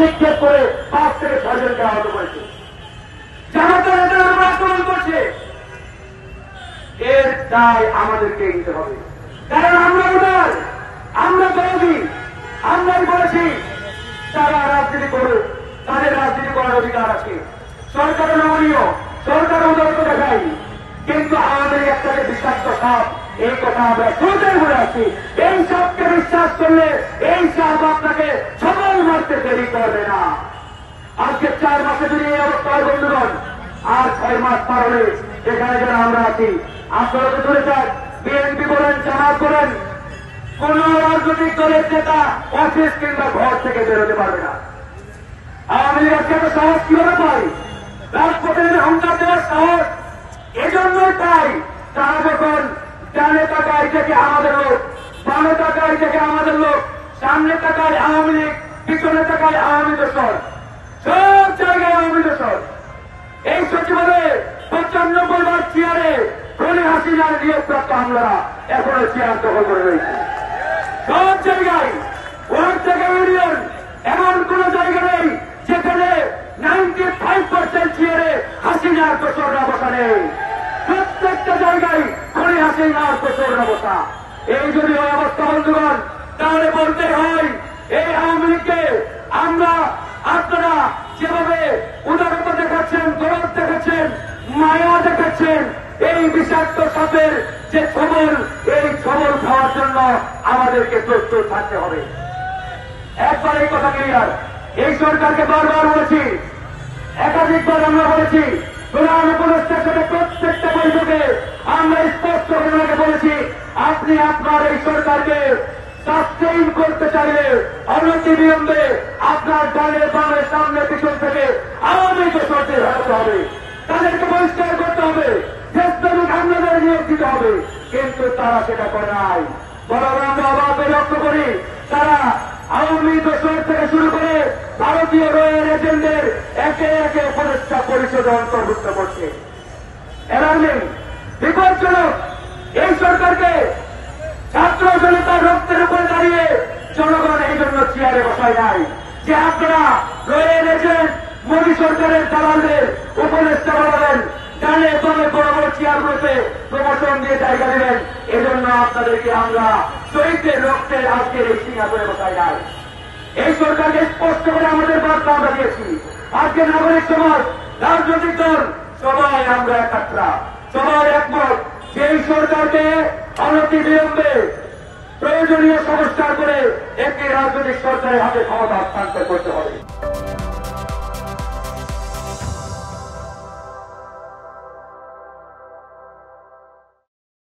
নিক্ষেপ করে 5 থেকে 6 জনকে আহত করেছে। জামাতের নেতারা আক্রমণ করছে, এর দায় আমাদেরকে নিতে হবে। কারণ আমরা ভোটার, আমরা দলবি, আমরাই বলেছি তারা রাজনীতি করুক, তাদের রাজনীতি করার অধিকার আছে। সরকার নমনীয়, সরকার উদারতা দেখাই, কিন্তু আমাদের একটা বিষাক্ত সাপ, এই কথা আমরা শুরুতেই বলে আছি। এই সাপকে বিশ্বাস করলে এই সাপ আপনাকে সবাই মারতে দেরি করবে না। আজকে 4 মাসে যদি এই অবস্থা হয় বন্ধুগণ, আর 6 মাস পার হলে এখানে যারা আমরা আছি, আপনারা তো ধরে যান, বিএনপি বলেন, জামাত বলেন, কোন রাজনৈতিক দলের নেতা অফিস কিংবা ঘর থেকে বেরোতে পারবে না। আওয়ামী লীগ আজকে এত সাহস কিভাবে পায়? রাজপথে হুঙ্কার দেওয়ার সাহস এজন্যই তাই, তারা যখন ডানে তাকায় থেকে আমাদের লোক, বামে তাকায় থেকে আমাদের লোক, সামনে তাকায় আওয়ামী লীগ, পিছনে তাকায় আওয়ামী দোসর, সব জায়গায় আওয়ামী দোসর। এই সচিবালয়ে 95 বার চেয়ারে খনি হাসিনার নিয়োগপ্রাপ্ত আমলারা এখনো চেয়ার দখল করে রয়েছে। সব জায়গায় ওয়ার্ড থেকে ইউনিয়ন এমন কোন জায়গা নেই যেখানে 95% চেয়ারে হাসিনার দোসররা বসা নেই। প্রত্যেকটা জায়গায় খনি হাসিনার দোসররা বসা। এই যদি ওই অবস্থা বন্ধুগণ, তাহলে বলতে হয় এই আওয়ামী লীগকে আমরা, আপনারা যেভাবে উদারতা দেখাচ্ছেন, দরদ দেখাচ্ছেন, মায়া দেখাচ্ছেন, এই বিষাক্ত সাপের যে ছবল, এই ছবল খাওয়ার জন্য আমাদেরকে প্রস্তুত থাকতে হবে। একবার এই কথা ক্লিয়ার। এই সরকারকে বারবার বলেছি, একাধিকবার আমরা বলেছি, প্রধান উপদেষ্টার সাথে প্রত্যেকটা বৈঠকে আমরা স্পষ্ট করে বলেছি, আপনি আপনার এই সরকারকে সাস্টেইন করতে চাইলে অনতিবিলম্বে আপনার ডানে বামে সামনে পিছন থেকে আওয়ামী দোসরদের হারাতে হবে, তাদেরকে বহিষ্কার করতে হবে, দেশপ্রেমিক হামলাদের নিয়োগ দিতে হবে। কিন্তু তারা সেটা করে নাই। বরং আমরা অবাক লক্ষ্য করি, তারা আওয়ামী দোসর থেকে শুরু করে ভারতীয় রয়্যাল এজেন্টদের একে একে উপদেষ্টা পরিষদে অন্তর্ভুক্ত করছে। অ্যালার্মিং, বিপজ্জনক। এই সরকারকে ছাত্র জনতার রক্তের উপরে দাঁড়িয়ে জনগণ এই জন্য চেয়ারে বসায় নাই যে আপনারা রয়্যাল এজেন্ট মোদী সরকারের দালালদের উপদেষ্টা বানাবেন, ডানে বামে বড় বড় চেয়ারগুলোতে প্রমোশন দিয়ে জায়গা দেবেন। এজন্য আপনাদেরকে আমরা শহীদদের রক্তের আজকের এই সিংহাসনে বসায় নাই। এই সরকারকে স্পষ্ট করে আমাদের বার্তা আমরা দিয়েছি। আজকে নাগরিক সমাজ, রাজনৈতিক দল সবাই আমরা একাত্রা, সবাই একমত যে এই সরকারকে অনতিবিলম্বে প্রয়োজনীয় সংস্কার করে একটি রাজনৈতিক সরকারের হাতে ক্ষমতা হস্তান্তর করতে হবে।